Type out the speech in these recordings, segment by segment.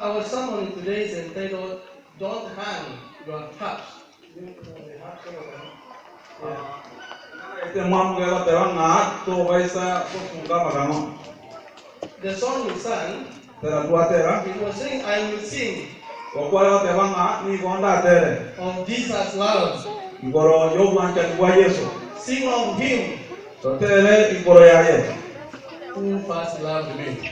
Our sermon today is entitled, Don't Hang Your Harps. The song we sang, it was saying, I will sing of Jesus' love. Sing of him who first loved me.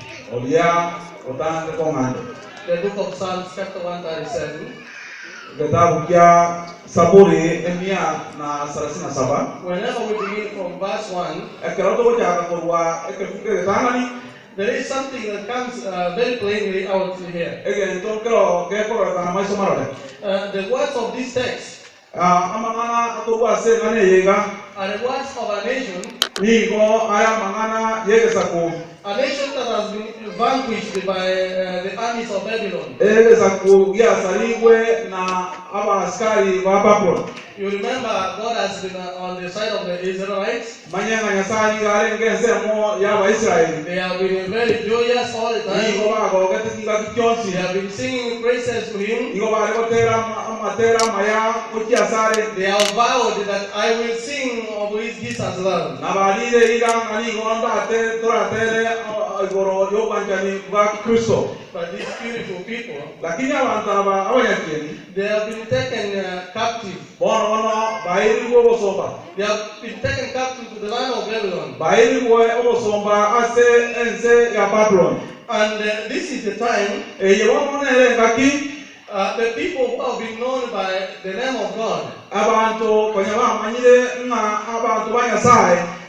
The book of Psalms chapter 137. Whenever we begin from verse 1, there is something that comes very plainly out here. The words of this text are the words of a nation that has been vanquished by the armies of Babylon. You remember God has been on the side of the Israelites. They have been very joyous all the time. They have been singing praises to him. They have vowed that I will sing of his Jesus' love. But these beautiful people, they have been taken captive. They have been taken captive to the land of Babylon. And this is the time the people who have been known by the name of God,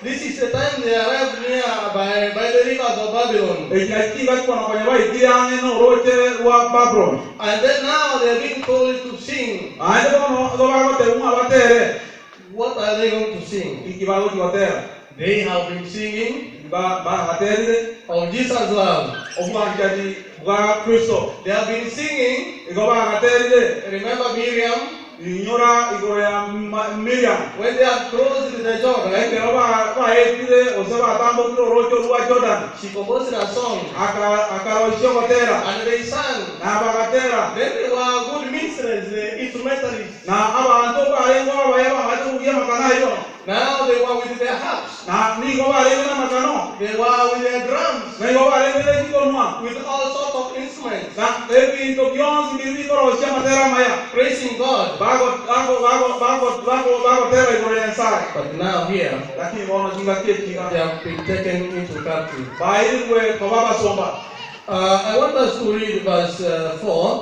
this is the time they arrived near by the rivers of Babylon. And then now they are being told to sing. What are they going to sing? They have been singing of Jesus' love. They have been singing. Remember Miriam? When they have crossed the Jordan, she composed a song. And they sang. Then they were good minstrels, the instrumentalists. Now they were with their harps. They were with their drums. With all sorts of instruments. Praising God. But now here, they have been taken into captivity. I want us to read verse 4.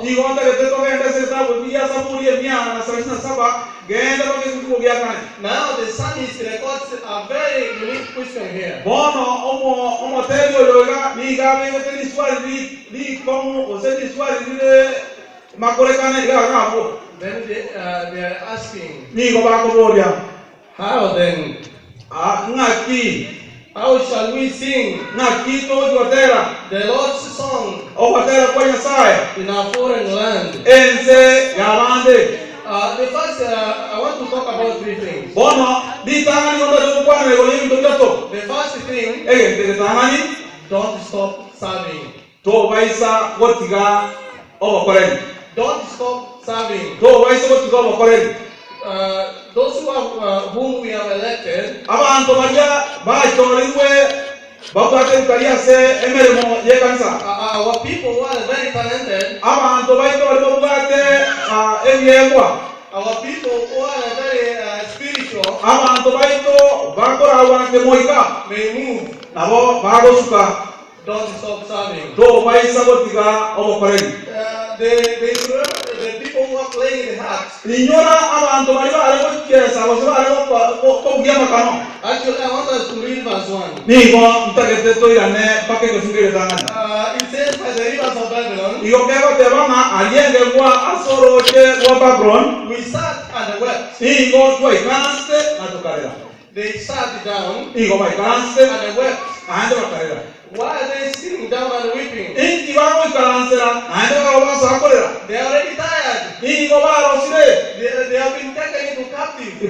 Now the psalmist records a very unique question here. Then they are asking, how then? How shall we sing the Lord's song in our foreign land? The first, I want to talk about three things. The first thing, don't stop serving. Don't stop serving. Those whom we have elected, our people who are very talented, our people who are very spiritual, may move. Don't stop serving. The people who are playing the harps. Actually, I want us to read verse 1. It says, by the rivers of Babylon, we sat and wept. They sat down and wept. Why are they sitting down and weeping? They are already tired. They have been taken into captivity.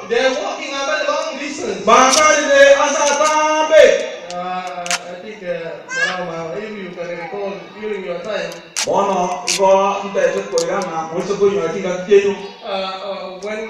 They are walking a very long distance. I think, if you can recall, during your time. Bono go mtaje koirana mwiso ko nyatinga kietu. When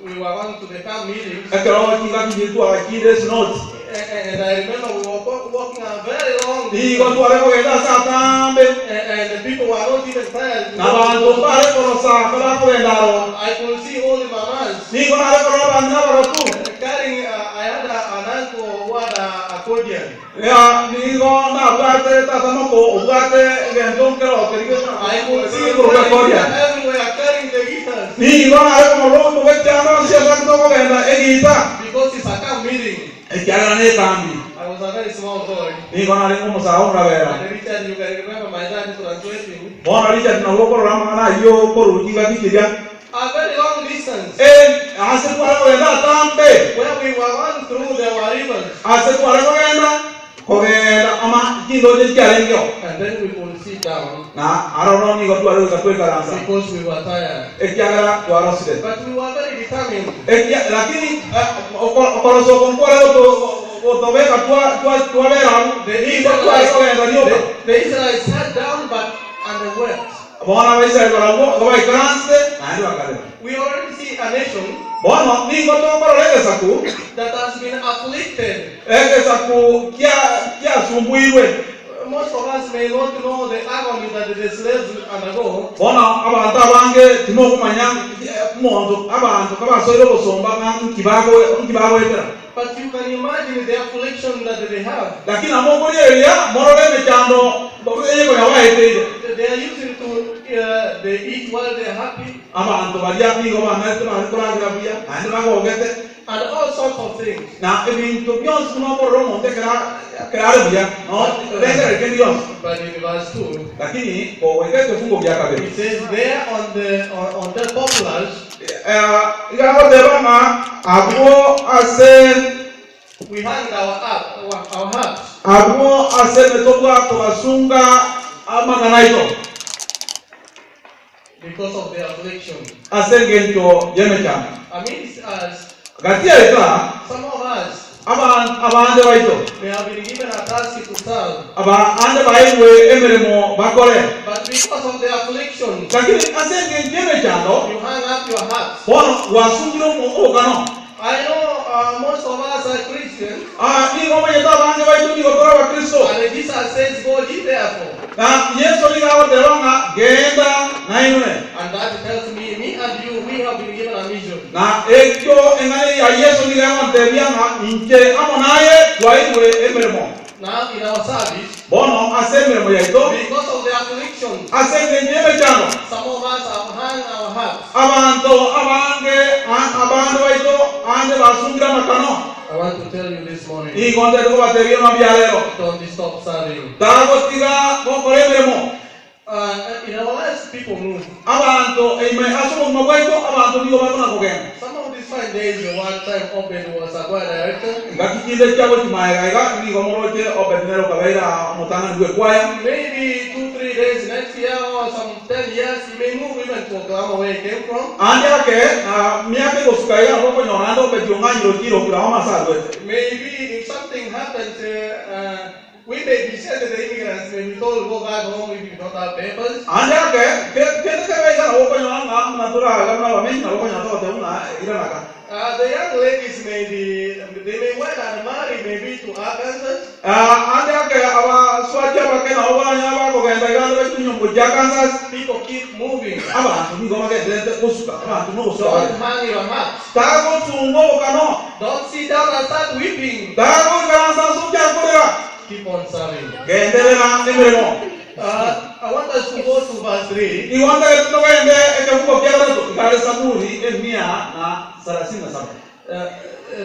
we were on to the camp meeting. Akaro tinga kitu akide note. And I remember we were walking a very long distance. Ni go tuare ko enda satambe. And the people were not even tired. Na bantu pare korosa kala ko endaro. I could see all the mamas. Ni go nare ko banda barotu. Carrying, I had an uncle who had a accordion. Ya ni go na bate tatamo ko ubate gendon kero terigo. I could see accordion everywhere carrying the guitars. Ni go nare ko ro to wetano sia ko ko enda egita. Because it's a camp meeting. I was a very small boy. Ni go nare ko sa ora vera. And Richard, you can remember my dad translating. Bona Richard na go ko rama na yo ko ru tinga kitia. A very long distance. Hace cuatro enda tambe. When we were on through the rivers. Hace cuatro enda ama kindo je kialengo. And then we could sit down. Na aroro ni go tuaro ka tueka danza. Because we were tired. Ekiagara tuaro side. But we were very determined. Lakini okoroso kompore to veka tua vera. The Israelites sat down and they wept. We already see a nation that has been afflicted. Most of us may not know the agony that the slaves undergo. But you can imagine the affliction that they have. They are using to they eat while they are happy. And all sorts of things. Now, if you be honest, no more wrong. But in verse 2, it says there on the poplars, we hang our harps. Because of the affliction. Amidst us, some of us, we have been given a task to serve. But because of the affliction, you hang up your harps. I know most of us are Christians. And Jesus says, go ye therefore. And that tells me and you, we have been given a mission. Now in our service, because of the affliction, some of us have hung our harps. I want to tell you this morning, don't stop serving. In our lives, people move. Some of these fine days, the one time open was a choir director. Maybe 2-3 days next year or some 10 years, he may move even to Oklahoma where he came from. Maybe if something happens, we may be sent to the immigrants, may be told to go back home if you don't have papers. The young ladies they may went and marry maybe to Arkansas. People keep moving. Don't hang your harps. Don't sit down and start weeping. Keep on serving. I want us to go to verse 3.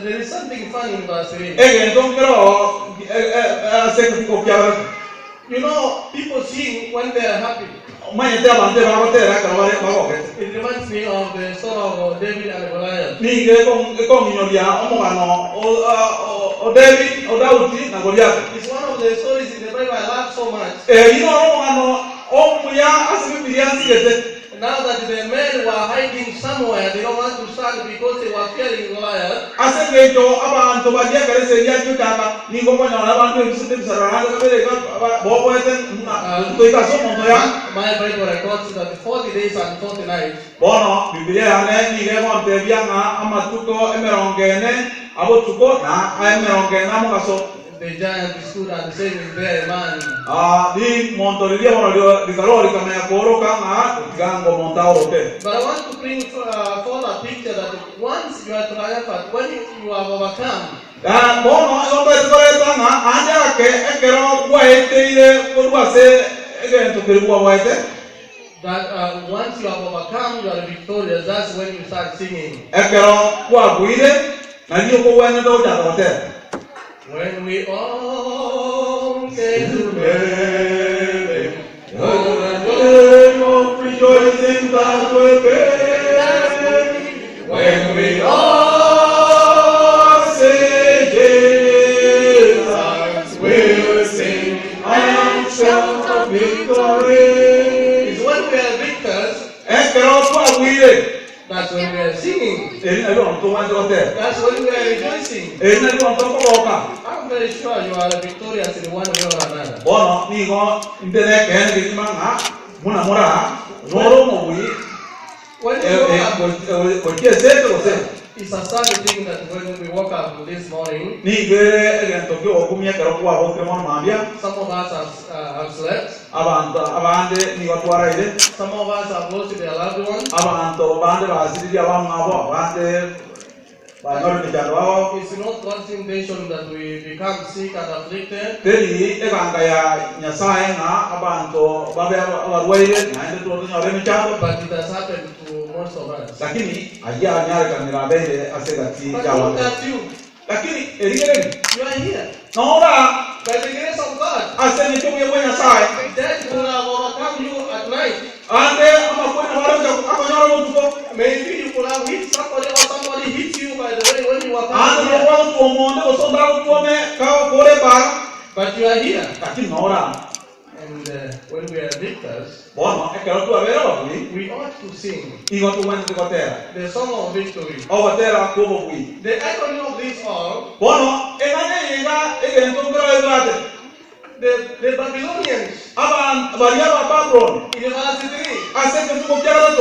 There is something fun in verse 3. You know, people sing when they are happy. It reminds me of the story of David and Goliath. It's one of the stories in the Bible I love so much. Now that the men were hiding somewhere, they don't want to stand because they were fearing Goliath. Asengejo abantu bagiye karese ya cyutaka ningo konyana abantu bisite bisaranga kabereka bobo eten toika somo ya. My Bible records that 40 days and 40 nights. Bono Biblia ane ni gemo tebianga amatuko emerongene abotuko na emerongene amukaso. The giant stood and said, "There, man." Di montoridia mono di calori kama ya koro kama gango montaorote. But I want to bring forth a picture that once you are triumphant, when you have overcome. Bono yondo etoreta na anja ke ekero waete ile kodwa se egento kelwa waete. That once you have overcome, you are victorious. That's when you start singing. Ekero kwa buide na ndio ko wena do jarote. When we all came together, of rejoicing that will be. When we all say Jesus, we'll sing and shout of victory. It's when we are victors. That's when we are singing. That's when we are rejoicing. I'm very sure you are victorious in one way or another. It's a sad thing that when we woke up this morning, some of us have slept. Some of us have lost their loved ones. It's not God's intention that we become sick and afflicted. But it has happened to most of us. But look at you. You are here. By the grace of God. Death will have overcome you at night. Maybe you could have hit somebody or somebody hit you by the way when you were coming here. But you are here. And when we are victors, we ought to sing the song of victory. The irony of this all, the Babylonians, in verse 3,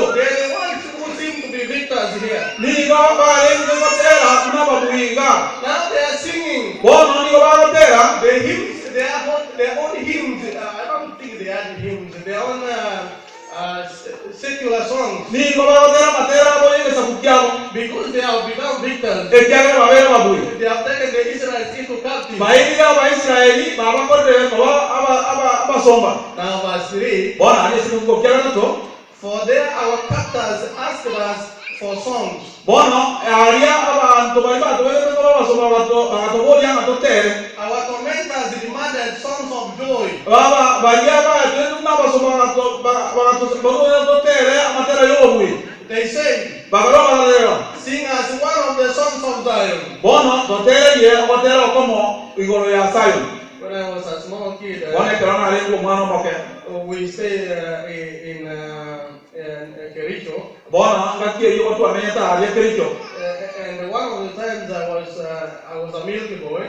they are the ones who seem to be victors here. Now they are singing the hymns, their own hymns. I don't think they had hymns, their own secular songs. Because they have become victors. They have taken the Israelites into captivity. Now verse 3. For there our captors asked us for songs. Our tormentors demanded songs of joy. They say, sing us one of the songs of Zion. When I was a small kid, we stayed in Kericho. And one of the times I was a milky boy.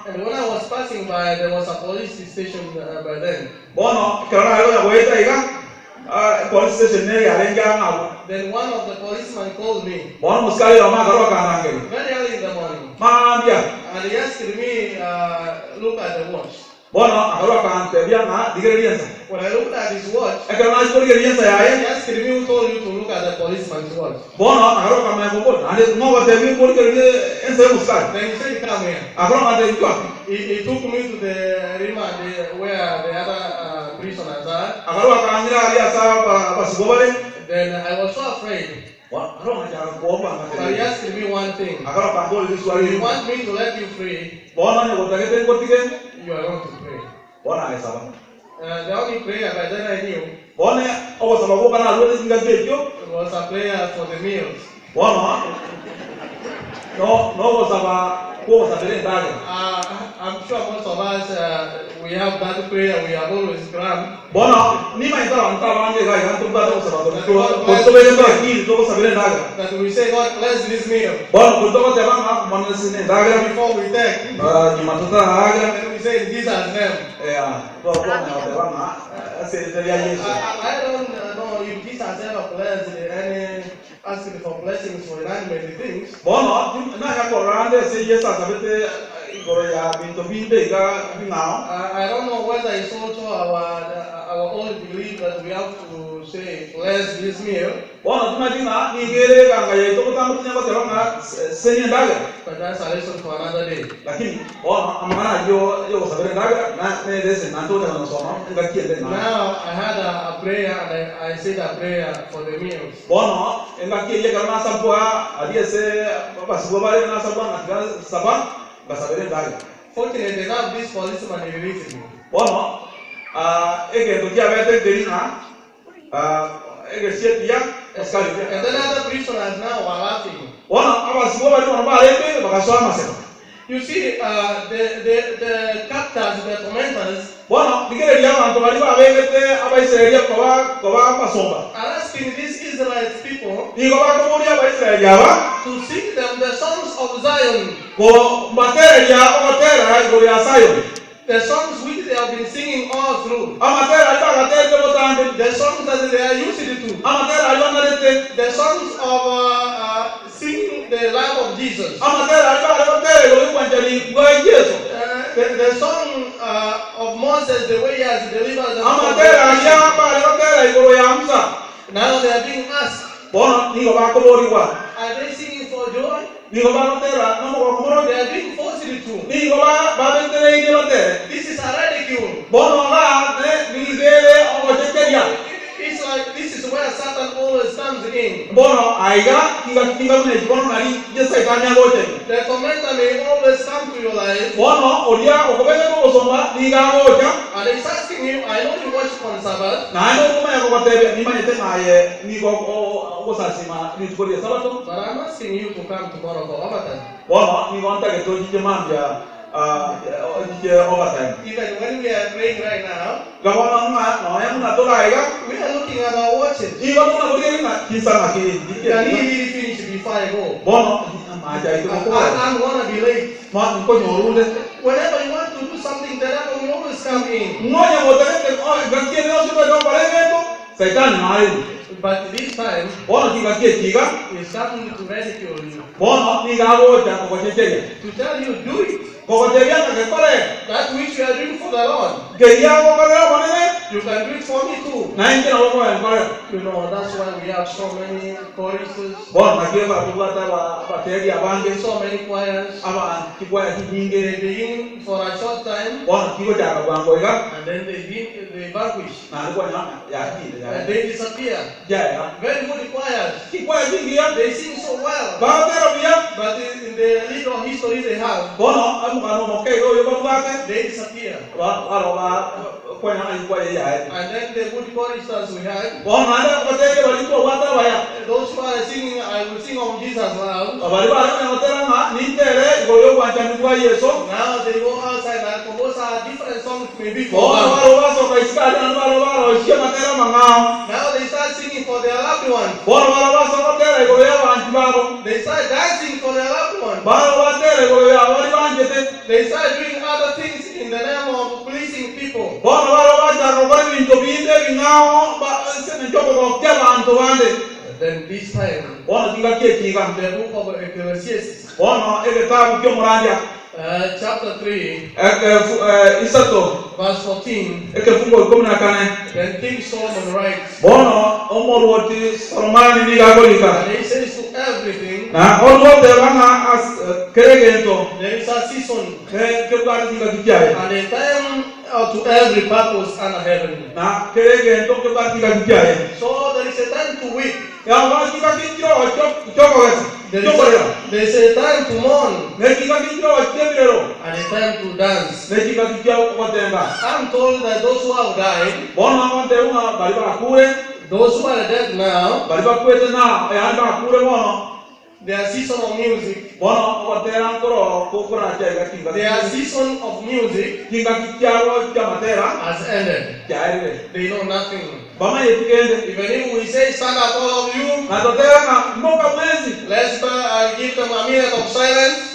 And when I was passing by, there was a police station by then. Then one of the policemen called me very early in the morning. And he asked me, look at the watch. When I looked at his watch, he asked me who told you to look at the policeman's watch. Then he said, come here. He took me to the remand where the other prisoners are. Then I was so afraid. But he asked me one thing. If you want me to let you free, you are going to pray. The only prayer by then I knew was a prayer for the meals. I'm sure most of us we we have that prayer we have always crammed. Bono, ni mai tara anta wange ga yan tumba to sabato. Ko be to akil to sabere naga. That we say, God bless this meal. Bono ko to te banga manasine daga Before we take, ni matuta aga. and we say in Jesus' name. Ya, to na te banga ase te ya Yesu. I don't know if Jesus ever blessed any asking for blessings for inanimate things. Bono, na ya ko rande se Yesu sabete igoro ya binto binde ga ngao. I don't know whether it's also our own belief that we have to say, bless this meal. Bono tumadina ni gere ga ya to tamu nya ko te banga se daga. But that's a lesson for another day. Lakini bono amana yo sabere daga na ne dese na to na soma ga kiende na. Now I had a prayer and I said a prayer for the meals. Bono enga kiye ga na sabwa adiese baba subare na sabwa na ga sabah ga sabere daga. Fortunately enough, this policeman he released me. Bono ege to kia vete derina ege siete ya askari. And then other prisoners now are laughing. Bono aba subare no ba lebe bakasoa masema. You see, the captors, the tormentors, Bono digere dia manto bali ba vete aba Israeli ko ba masomba. are asking these Israelite people Ni ko ba ko dia ba Israeli aba to sing them the songs of Zion, ko matera dia o matera go ya sayo. the songs which they have been singing all through, Amatera ba ga te botande. the songs that they are used to, Amatera ba na te. the songs of singing the life of Jesus, Amatera ba te go kwanjali go Yesu. the song of Moses, the way he has delivered them. Amatera ya ba te go ya Musa. Now they are being asked, Bono ni ko ba ko bori wa. are they singing for joy? Ni ko ba matera no mo ko mo. They are being forced to. Ni ko ba te ni ko te. This is a ridicule. Bono ga ni gere o te keria. It's like this is where Satan always comes in. Bono aiga kinga mune bono nari je Satan ya gote. The tormentor may always come to your life Bono odia o ko be ko somba ni ga goja. and he's asking you, I know you watch on Sabbath, Na no ko ma ko te ni ma te na ye ni ko o sasima ni ko dia sabato. but I'm asking you to come tomorrow for overtime. Bono ni ko anta ke to je mambia je overtime. Even when we are praying right now, Ga bono ma no ya na to aiga. we are looking at our watches. Ni ko na ko dia na kinsa na ki. Can he really finish before I go? Bono ma ja ito ko. I'm gonna be late. Ma ko nyorunde. Whenever you want to do something, the devil will always come in. Ngoja ngoteke ga kiene no sibe do pare to. Satan mai. But this time, Bono ki ga ke tiga. he's coming to ridicule you. Bono ni ga go ja ko te te. To tell you, do it. Ko te ya ka ke pare. That which you are doing for the Lord, Ke ya ko pare bonene. you can do it for me too. Na inge no ko en pare. You know, that's why we have so many choruses, Bono na ke ba tu ba ta ba te ya bange. so many choirs. Aba ki kwa ya ki They ninge. begin for a short time Bono ki ko ja ka bango ga. and then they vanquish Na ko nya ya ki and ya. they disappear. Ja ya. Very good choirs. Ki kwa ya ki ya. They sing so well, Ba te ro ya. but in the little history they have, Bono amu ka no mo ke ro yo ba te. they disappear. Ba ro ba ko nya ai kwa ya. And then the good choristers we had, Bono na ko te ke ba ko wa ta ba ya. those who are singing, I will sing of Jesus loud. Bari ba na otera ma ni tere go yo wa cha ni kwa Yesu. Now they go outside and compose different songs maybe for Bono them. ba ro ba so ka iska na ba ro sia matera mangao. Now they start singing for their loved ones. Bono ba so ka tere go ya wa ba ro. They start dancing for their loved ones. Ba ro ba tere go ya wa ba njete. They start doing other things in the name of pleasing people. Bono ba ro ba cha ko ba ni to binde ngao ba se ne to ko ke ba anto bande. Then this time, Bono tinga ke ki ga. the book of Ecclesiastes, Bono e ke ta bu ke morandia. chapter 3, Isato verse 14, e ke fungo ko na kane. then King Solomon writes, Bono o mo ro ti Solomon ni ga go lika. and he says to everything, Na o ro te banga as keregento. there is a season Ke ba tinga kijaye. and a time to every purpose under heaven. Na keregento ke ba tinga kijaye. So there is a time to weep. Ya ba tinga kinjo choko wesa. There Choko ya. is a time to mourn Ne tinga kinjo chebiro. and a time to dance. Ne tinga kinjo ko tenga. I'm told that those who have died, Bono ma te una bari ba kure. those who are dead now, Bari ba kwete na e anda kure mono. There are seasons of music. There Their season of music has ended. They know nothing. Even if we say stand up all of you, let's give them a minute of silence.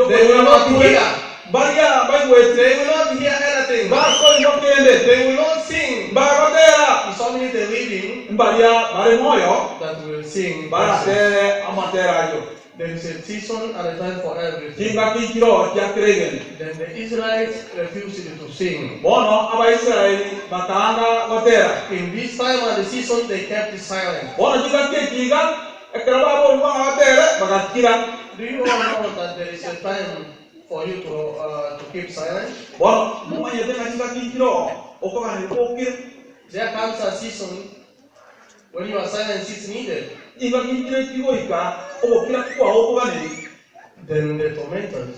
They will not hear. They will not hear anything. They will not sing. It's only the leading that will sing. There is a season and a time for everything. Then the Israelites refused to sing. In this time and the season, they kept silent. Do you all know that there is a time for you to keep silent? There comes a season when your silence is needed. Then the tormentors,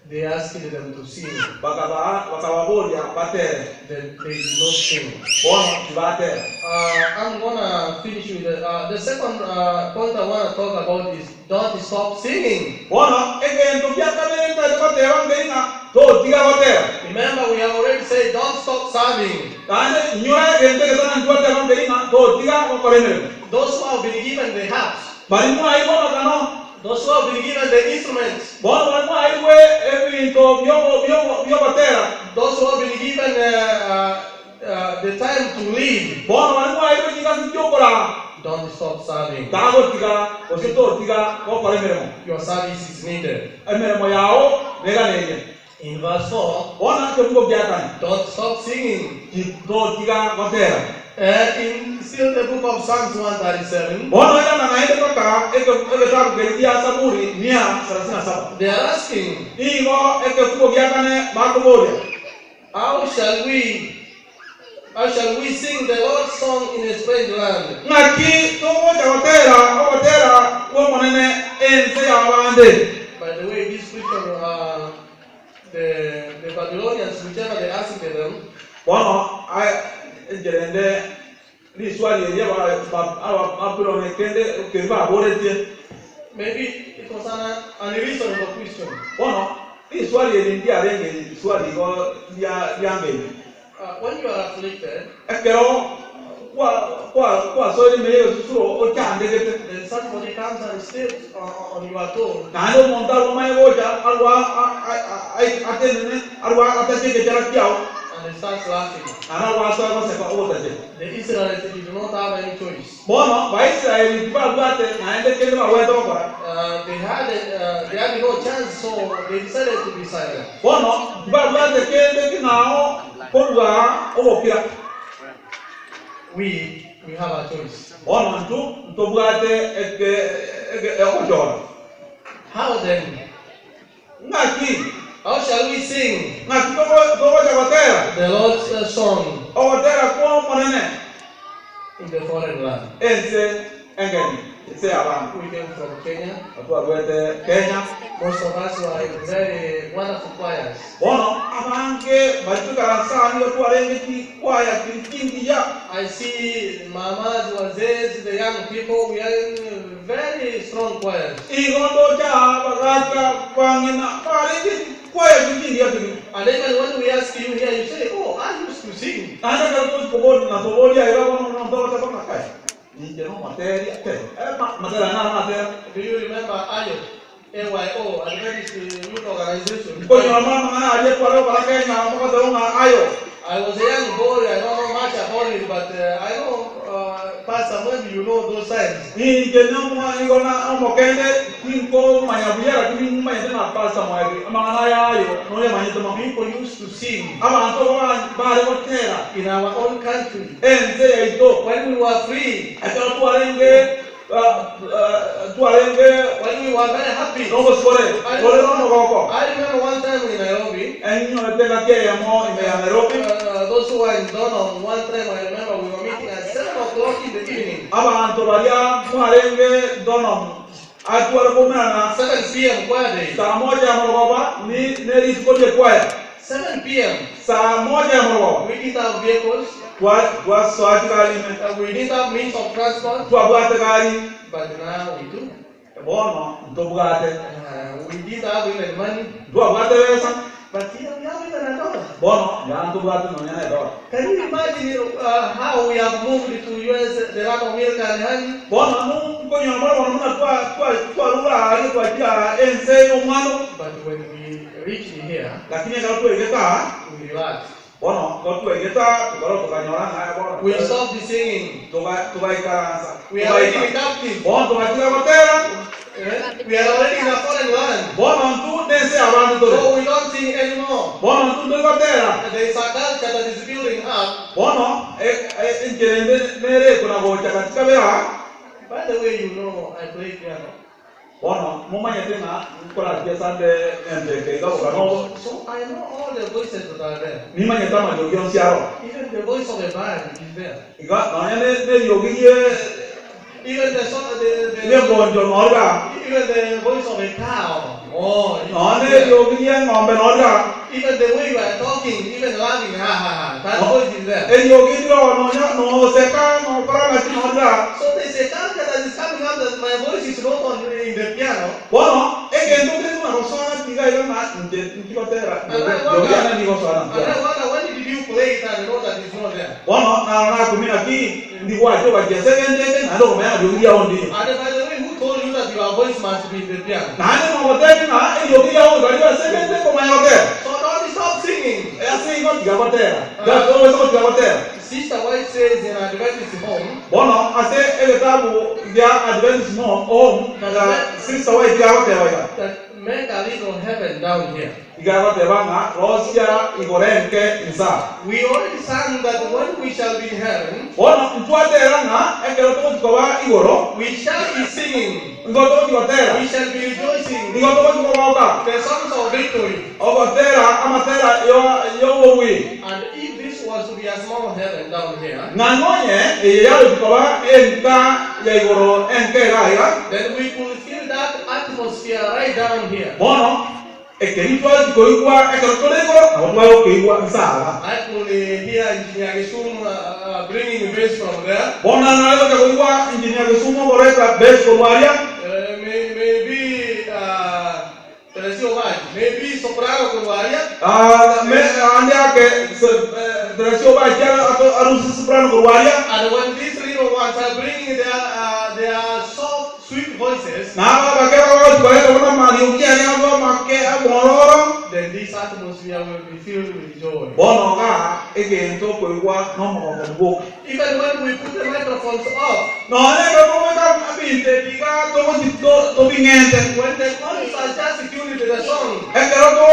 they asked them to sing. Then they did not sing. I'm gonna finish with the second point I want to talk about is don't stop singing. Remember, we have already said don't stop serving. Those who have been given the harps, those who have been given the instruments, those who have been given the time to lead, don't stop serving. Your service is needed. In verse 4, don't stop singing. In still the book of Psalms 137, they are asking, how shall we sing the Lord's song in a strange land? By the way, this scripture, the Babylonians, whichever they asked them, maybe it was an unreasonable question. When you are afflicted, then somebody comes and steps on your toe, and they start laughing. The Israelites did not have any choice. They had no chance, so they decided to be silent. We have a choice. How then? How shall we sing the Lord's song in the foreign land? We came from Kenya. Most of us were in very wonderful choirs. I see mamas, wazes, the young people, we are in very strong choirs. And even when we ask you here, you say, oh, I used to sing. Do you remember AYO? AYO, Adventist Youth Organization. I was a young boy, I don't know much about it, but I know Pastor, maybe you know those signs. People used to sing in our own country when we were free. When we were very happy. I remember one time in Nairobi, those who were in Donholm, one time I remember we were meeting at 7 o'clock in the evening. 7 p.m. choir day. 7 p.m. Saa moja moro. We didn't have vehicles. Tua swati kali me. We didn't have means of transport. Tua buat kali. But now we do. Bono, untuk buat. We didn't have even money. Tua buat besa. But here we have even $1. Bono, jangan tu buat nonya $1. Can you imagine how we have moved to US, the land of milk and honey? Bono, nu kau yang mana mana tua luar hari tua dia ense umano. But when we reach here, Lakini kalau tua kita, we relax. bono, kalau tua kita, kalau tu kan orang ayah bono. We stop the singing. Tua ikan. We are already captive. Bono, tua kita kotera. We are already in a foreign land. Bono, tu desa abang tu. So we don't sing anymore. Bono, tu kotera. There is a culture that is building up. Bono, injerende mere kuna bocha katika bera. By the way, you know I play piano. Bono, mumanya tena kuna piasa de MPK ka ukano. So I know all the voices that are there. Ni manya tama yogi on siaro. Even the voice of a band is there. Iga nanya ne yogi ye. Even the song, Ye bonjo norga. even the voice of a cow. Oh, Nanya yogi ye ngombe norga. even the way you are talking, even laughing, ha ha ha. That voice is there. Yogi dro nonya no seka no kora ngati norga. So there's a culture that is coming out that my voice is not on in the piano. Bono, ege ndo kesi na rosana tiga iga na nje kotera. Yogi ana ni rosana. And I wonder, when did you play it and know that it's not there? Bono, na kumina ki ndi wajo wajese ngende na ndo kumena yogi ya ondi. And by the way, who told you that your voice must be in the piano? Na ni mwote na yogi ya ondi kariwa ngende kwa yote. So don't stop singing. Asi ngo tiga kotera. Da to weso tiga kotera. Sister White says in Adventist home. Bono, ase ege tabu ya Adventist home na sister wa tiga kotera. That make a little heaven down here. Tiga kotera na Russia igorenke insa. We already sang that when we shall be in heaven, Bono, mtuatera na ege to tikoba igoro. we shall be singing. Ngoto tikotera. We shall be rejoicing. Ngoto tikoba oka. The songs of victory. Ogotera amatera yo wi. And if this was to be a small heaven down here, Nanonye ya tikoba enka ya igoro enke ga. then we could feel that atmosphere right down here. Bono, ekerito tikoigwa ekerotore igoro. Awatwa okeigwa nsala. I could hear Engineer Gesum bringing bass from there. Bona na leo tikoigwa engineer Gesumo boreta base for waria. Maybe soprano con varia. Ande ake drasio ba jara atau arusi soprano for waria. And when these little ones are bringing their soft, sweet voices, Na ba ke ba boreta bona mari ukia ne ba make amororo. then this atmosphere will be filled with joy. Bono ga ege to koigwa no mo ko. Even when we put the microphones off, No ne ko ka abinte diga to bingente. when the chorus are just tuned to the song, Ekeroto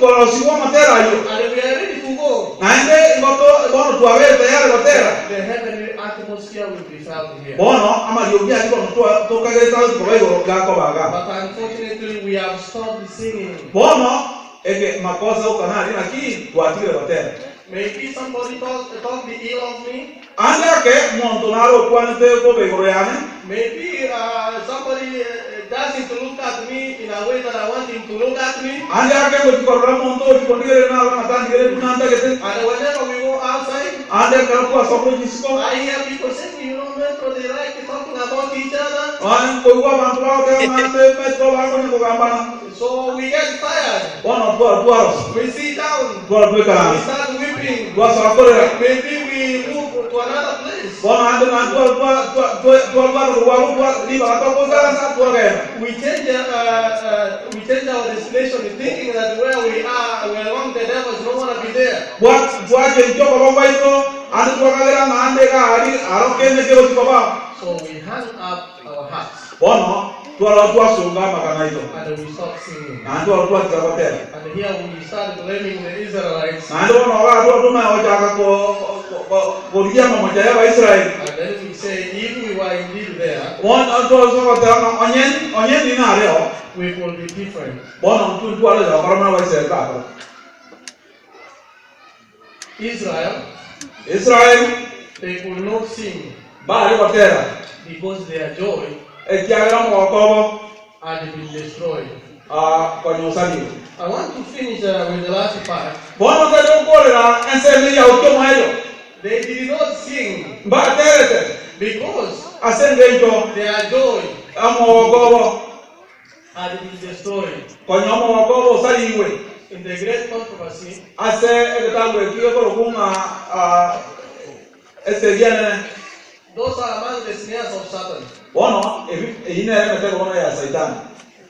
ko si wa matera yo. and we are ready to go, Nande ngoto bono tuave tayari kotera. the heavenly atmosphere will be felt here. Bono ama yogia ko to kageta ko bayo ga ko baga. But unfortunately, we have stopped singing. Bono ege makosa ukanari na ki tuatire kotera. Maybe somebody talk the ill of me. Anda ke montonaro kwante ko begoro yane. Maybe somebody doesn't look at me in a way that I want him to look at me. Anda ke ko korra monto ko dire na matan dire tunanda ke. And whenever we go outside, Anda ke ko sokro jisko. I hear people saying, you know, Metro, they like talking about each other. An ko wa mantro ke mante metro wa ko gambana. So we get tired. Bono tuaro. We sit down. Tuaro We kala. start weeping. Tua sakore. Maybe we move to another place. Bono ande na tua liba to ko kala sa tua ke. We change our destination thinking that where we are among the devils, no one will be there. Buat ke jo ko ba ito ande tua kala na ande ka ari aro ke ne ke ko ba. So we hang up our hats Bono tua sunga makana ito. and we stop singing. Na tua kotera. And here we start blaming the Israelites. Na ndo no ga tua ma o jaga ko ria ma ja ya Israel. And then we say, if we were indeed there, Won tua so ko ta onyen ni na re o. we will be different. Bono tua le ja parama wa Israel ka. Israel They could not sing ba ri kotera. because their joy E kiagera mo ko had been destroyed. kwenye usali. I want to finish with the last part. Bona mtendo kolera ensemi ya utomo hayo. They did not sing Mbaterete because asengejo their joy amogobo had been destroyed. kwenye amogobo usaliwe. In the great controversy, Ase ekitabu ekiyo kolunga esegene. those are among the snares of Satan. Bono ine metero bona ya Satan.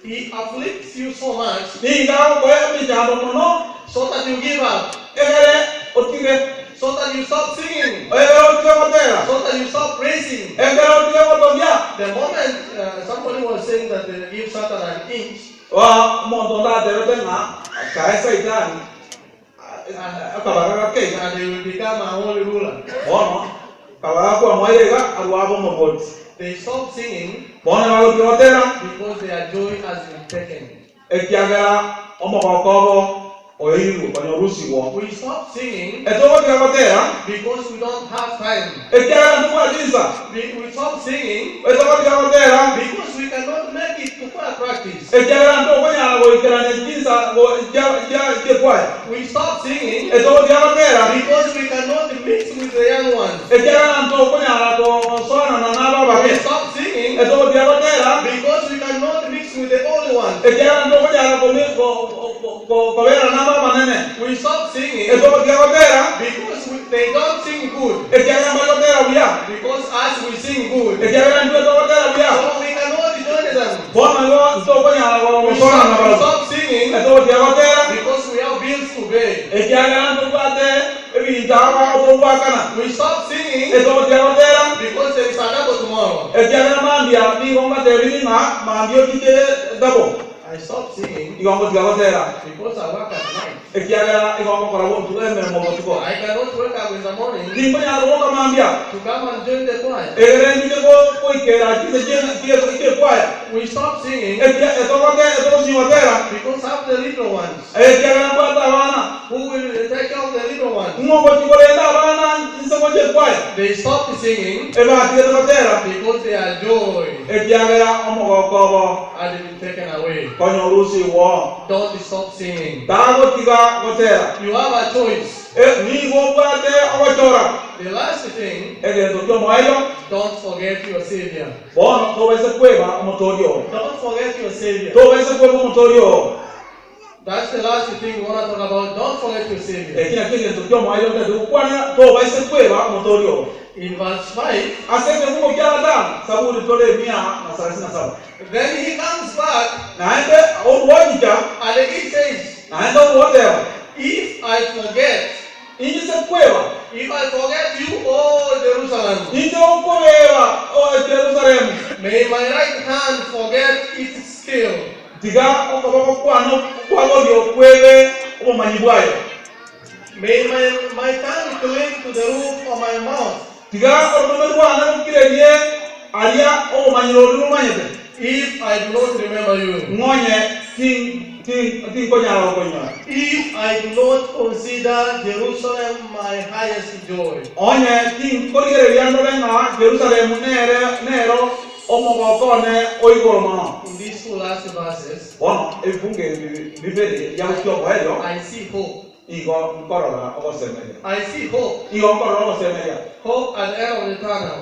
He afflicts you so much Ninga ko emijando mono so that you give up, egere otire so that you stop singing, otire motera so that you stop praising. egere otire motovia The moment somebody was saying that they give Satan an inch, wa mondonda deretenga ka Satan akabaka ke and they will become a holy ruler. bono kabaka kwa moyega arwabo mobot They stop singing bono ba otire because their joy has been taken. ekiagera omogokobo oyiru onyorusi wo We stop singing etogo tiagotera because we don't have time. ekiagera ndukwatiza We stop singing etogo tiagotera because we cannot make it to choir practice. ekiagera ndokonyala goikerane tiza go ja kwaya We stop singing etogo tiagotera because we cannot mix with the young ones. ekiagera ndokonyala goswana na naba We babe stop singing etogo tiagotera because we cannot mix with the old ones. ekiagera ndokonyala kobera naba banene We stop singing etogo tiagotera because they don't sing good. ekiagera mbagotera buya Because us we sing good. ekiagera ndokonyala buya So we cannot join them. bona go ndokonyala goswana na We baba stop singing etogo tiagotera because we have bills to pay. ekiagera ndokate ebintaba obwakana We stop singing etogo tiagotera because there is another tomorrow. ekiagera mambia nigonga tebiringa mambio kite dabo I stop singing igongo tiagotera because I work at night. ekiagera igongo kora bontu emere mogotuko I cannot wake up in the morning nimba nyaruka mambia to come and join the choir. egere ndike ko ikera kite kite kwaya We stop singing etogo sinyotera because have the little ones ekiagera kwata abana who will take care of the little ones. ngogo tikolenda abana nsogo kwaya They stop singing ebati etogotera because their joy ekiagera omogokobo had been taken away. konyorusi wo Don't stop singing. tago tiga gotera You have a choice. nigo bwate ogochora The last thing, egento kyomoayo don't forget your Savior. bono tobese kweba omotorio Don't forget your Savior. tobese kweba omotorio That's the last thing we want to talk about. Don't forget your Savior. ekina kigento kyomoayo ndukwana tobese kweba omotorio In verse 5, aseme mungu kyalata saburi tole 137 then he comes back naende obwanyika and he says, naende obwotera if I forget, injise kweba if I forget you, oh Jerusalem, inje okobeba o Jerusalem may my right hand forget its skill. tiga okoboko kwano kwagolyo kwebe obumanyi bwayo May my tongue cling to the roof of my mouth. tiga olulimi lwange lukirebye alya obumanyiro olulumanyite If I do not remember you, ng'onye tinkonyala okonyola if I do not consider Jerusalem my highest joy. onye tinkoligereria ndole nga Jerusalemu nero omogokone oigoro mono In these two last verses, bono ebifunge bibiri byagutyobo ebyo I see hope. igo nkorora ogosemeria I see hope. igo nkorora ogosemeria Hope at the end of the tunnel.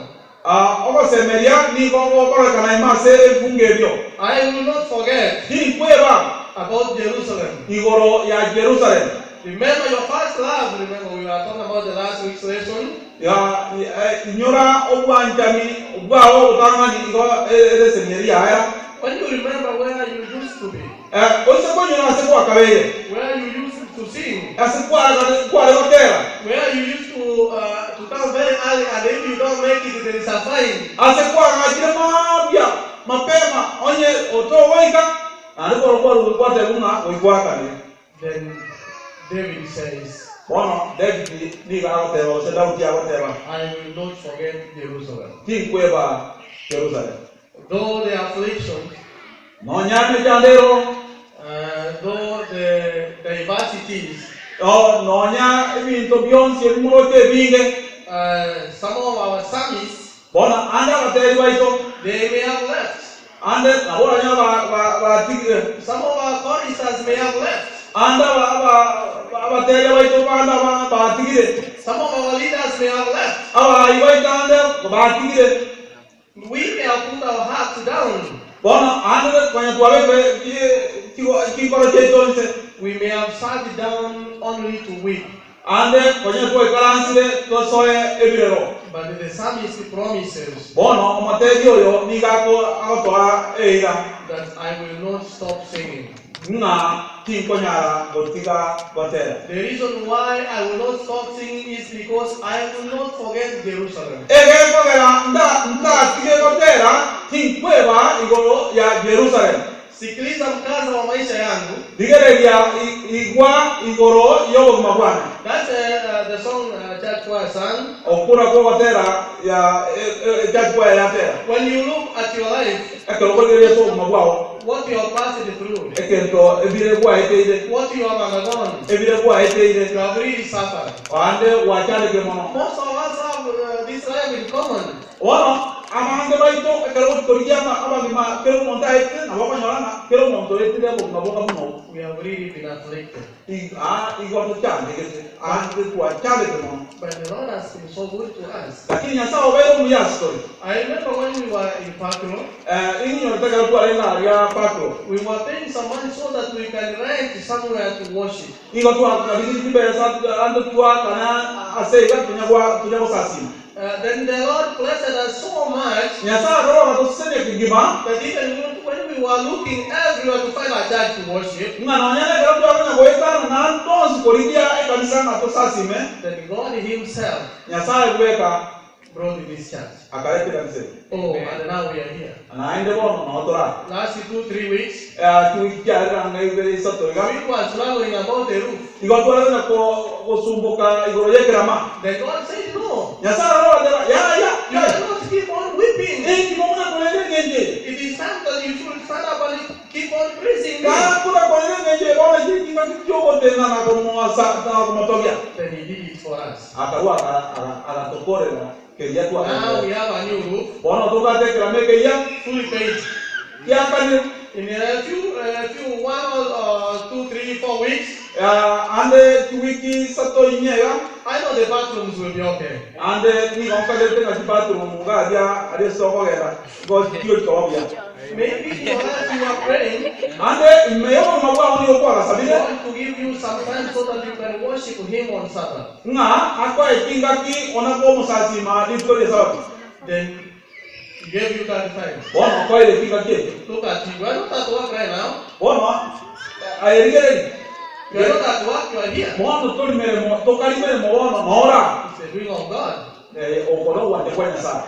ogosemeria nigo gokorekana imase ebifunge ebyo I will not forget tinkweba about Jerusalem. igoro ya Jerusalem Remember your first love. Remember we were talking about the last week's lesson. ya inyora obwanjami obwawo obutangani igo eresemeria aya When you remember where you used to be, osekonyora asekwakabere where you used to sing, asekwalegotera where you used to come very early, and if you don't make it, there is a fine. asekwagajire mabya mapema onye otowaika andikorokwarukwatelunga oikwakane Then David says, bono David nigagoteba ose Daudi agoteba I will not forget Jerusalem. tinkweba Jerusalem Though the affliction, nonyame jandero though the diversities, nonya ebintu byonsi ebimurote ebinge some of our psalmists, bona anda abateri baito they may have left. ande nabora nya ba tigire. Some of our choristers may have left. Anda ba tere ba ito anda ba tigire. Some of our leaders may have left. Aba iba anda ba tigire. We may have put our hearts down. Bona ande kwenye tuwawe kiko chetonse. We may have sat down only to weep. Ande kwenye tuwe kalansile tosoye ebirero. But the psalmist promises Bono omategi oyo nigako akotoa eira. that I will not stop singing. Nga tinkonyara gotiga gotera. The reason why I will not stop singing is because I will not forget Jerusalem. Ege kogera nda tige gotera tinkweba igoro ya Jerusalem. Sikiliza mkaza wa maisha yangu. Digereria igwa igoro yobo mabwana. That's the song Church Choir sang. Okura ko gotera ya Church Choir ya tera. When you look at your life, Ekogere so mabwao. what you have passed through, Ekento ebire kwa eteide. what you have undergone, Ebire kwa eteide. you have really suffered. Ande wachale ke mono. Most of us have this life in common. Ono amande baito ekero toriyama abangima kero monta ete na bakonyolana kero monto ete de boka muno. We have really been afflicted. Igwa chande kete ande kwa chale ke mono. But the Lord has been so good to us. Lakini nyasa obero mu yasto. I remember when we were in Pakro, Inyo nataka kwa ina ya pako. we were paying some money so that we can rent somewhere to worship. Ingo tu akabidi kibesa ande tuwa kana asega tunyagwa sasima. Then the Lord blessed us so much Nyasa roho atuseme kigima. that even when we were looking everywhere to find a church to worship, Ngana onyane kwa tu akanya goita na ntonzi koridia kanisa na to sasime. then God Himself Nyasa weka brought this church. akalete kanisa. Oh, and now we are here. Anaende bono na otora. Last 2-3 weeks, Tuikiara ngaibe satoriga. we were struggling about the roof. Igotwala na ko sumbuka igoroye krama. Then God said, no, Nyasa roho adela you ya. cannot keep on weeping. Kimona kolele ngenje. It is time that you should stand up and keep on praising me. Ka kuna kolele ngenje bona jinga kijogo tena na komo sa na komo togia. Then He did it for us. Akarua akatokorera kelia tu Now we akana. have a new roof, Bona toka te krame ke ya. fully paid. Ya kani In a few 1 or 2, 3, 4 weeks, ande wiki sato inyega. I know the bathrooms will be okay. Ande ni onkalete na bathroom ngadia ade sokogera. Go kio tobia. Maybe in your life you are praying Ande meyo mabwa oni okwa sabile. God to give you some time so that you can worship Him on Sabbath. Nga akwa ikinga ki onako musasi ma dipole sababu. Then He gave you that time. Bona kwa ile kinga ki. Look at you. You are not at work right now. Bona ayerigere. You are not at work. You are here. Bona toli mere mo tokali mere mo bona nora. It's the doing of God. Okolo wa de kwenya sa.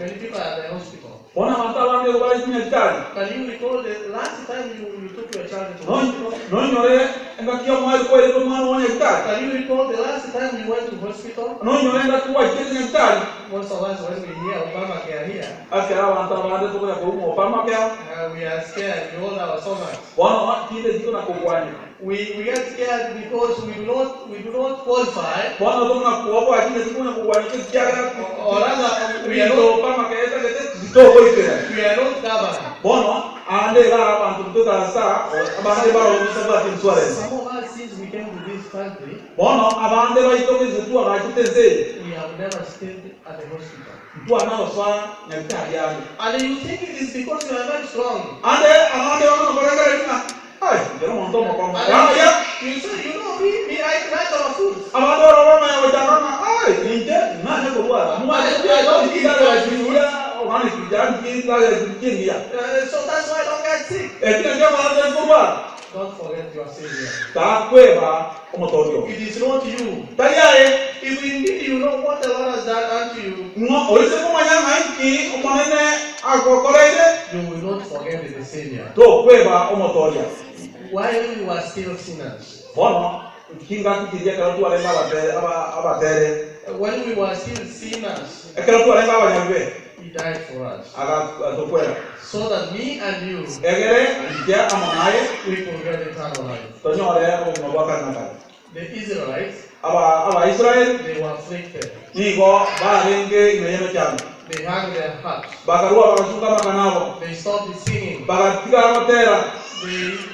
Many people are at the hospital. Bona matala ndio bali kunyakitani. Can you recall the last time you took your child to No hospital? no nyore ngakio mwali kwa ile mwana wonya kitani. Can you recall the last time you went to hospital? No nyore ngakwa kile nyakitani. Most of us, when we hear Obamacare here, Akera wanta bande to kwa ko opama kya. we are scared. We hold our stomachs. Bona kile jiko na kukwani. We get scared because we do not qualify, Bona to na kuopo akile jiko na kukwani kiaga. or rather, We are opama kya ete zito we are not governed. Bona ande la bantu tuta sa abande ba o sabati msware. Some of us, since we came to this country, Bona abande ba itoke zitu abakiteze. we have never stayed at the hospital. Tu anao swa nyakitari yani. And you think it is because you are very strong. Ande amande wana baraka ina. Ai, ndio mwanzo mkoma. And Ya. you say, me, I like our food. Amande wana ya wajana. Ai, nje na ne kwa. I don't eat that food. Wani kijana kila kingia. So that's why I don't get sick. Ekina kama ande kwa. Don't forget your Savior. Takweba omotorio. It is not you. Tayari If indeed you know what the Lord has done unto you, no oise kumanya nki omonene agokoreide you will not forget the Savior. to kweba omotoria. While you are still sinners, Bono kinga kikiria kana tu alenga abatere. when we were still sinners, Ekera tu alenga abanyabwe. He died for us, Aga tokwera. so that me and you, Egere ndia amonaye we could get eternal life. tonyore omabaka naka. The Israelites, Aba Israel they were afflicted. nigo barenge imeyeme cyane. They hang their harps. Bakarua bakachunga makanabo. They stopped singing. Bakatika kotera.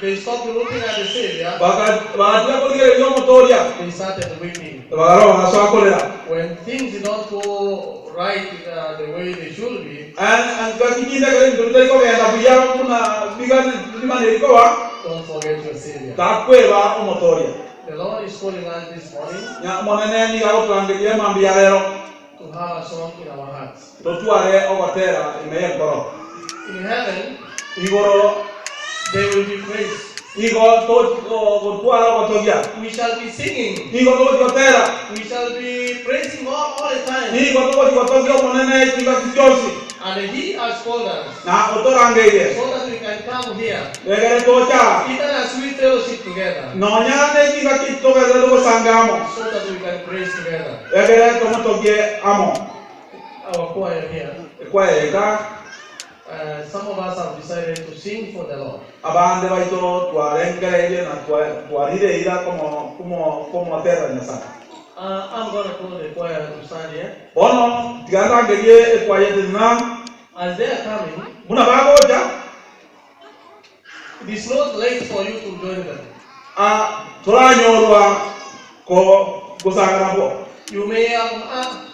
They stopped looking at the Savior. Bakatia kuligere yo motoria. They started weeping. Bakarua bakaswa kolera. When things did not go right the way they should be, And kakijinde kare ndurute ko genda buya kuna bigane limane ko wa. Don't forget your Savior. Takweba omotoria. The Lord is calling us this morning Nya monene ni ga utwangerie mambi ya lero. to have a song in our hearts. Totuare ogotera imeye koro. In heaven, Igoro they will be praised. igo to gotwara ogotogia. We shall be singing. Igo to gotera. We shall be praising God all the time. Igo to gotogia monene kinga kijosi. And He has called us Na otorangeire. so that we can come here, Egere tocha. even as we fellowship together, Nonya kinga kitogere go sangamo. so that we can praise together. Egere tomotogie amo. Our choir here, Kwa eka some of us have decided to sing for the Lord. abande baito twarengereire na twarire ira como terra nasa. I'm going to call the choir to stand here. Bono tiganda ngerie ekwaye dinam As they are coming, muna bagoja it is not late for you to join them. turanyorwa ko gusangana bo. You may have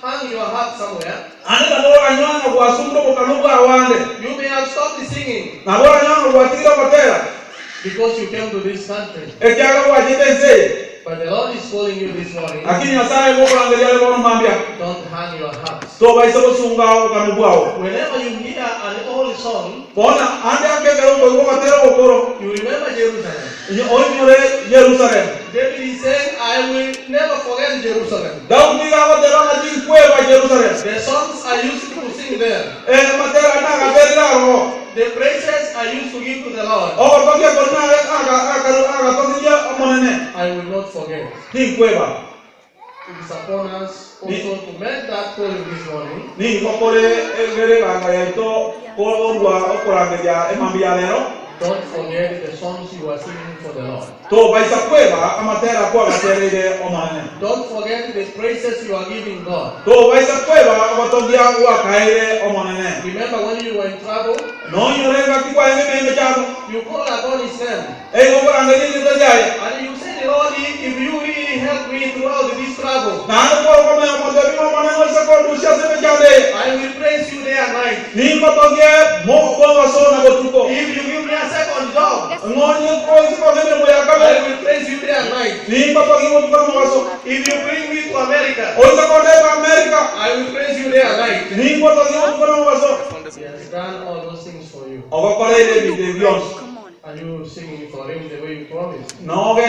hung your harp somewhere. Ane kanoro anywana kwa sumdo ko kanuga awande. You may have stopped singing Na bora anywana kwa tira kotera. because you came to this country. Ekiaga kwa jitense. But the Lord is calling you this morning. Lakini asaye mo kuangalia le bono mambia. Don't hang your harps. So baisa ko sunga ko kanugwao. Whenever you hear an old song, Bona ande ake karo ko kotera okoro. you remember Jerusalem. Onyore Jerusalem. David is saying, I will never forget Jerusalem. Daudi ga kotera na jinkweba Jerusalem. The songs I used to sing there, Matera na ga berra ho. the praises I used to give to the Lord, O ko ke kona aga tokia omonene. I will not forget. Jinkweba. It is upon us also to make that calling this morning. Ni kokore egere ga ya to ko orwa okorangeria emambia lero. Don't forget the songs you are singing for the Lord. To baisa kweba amatera kwa gaterere omonene. Don't forget the praises you are giving God. To baisa kweba otogia wa kaire omonene. Remember when you were in trouble, No nyore ga tikwa eme chano. you called upon His name. Ego korangeria ni tajaye. And you said, Lord, if you really help me throughout this trouble, Na ko ko me omonene omonene se ko dusia se jade. I will praise you day and night. Ni kotogie mo ko wasona gotuko. If you give me a second job, Ngonye ko ko ngene mo ya I kabe. will praise you day and night. Ni kotogie mo ko waso. If you bring me to America, O se ko de America. I will praise you day and night. Ni kotogie mo ko waso. He has done all those things for you. O ko kore de Dios. Are you singing for Him the way you promised? No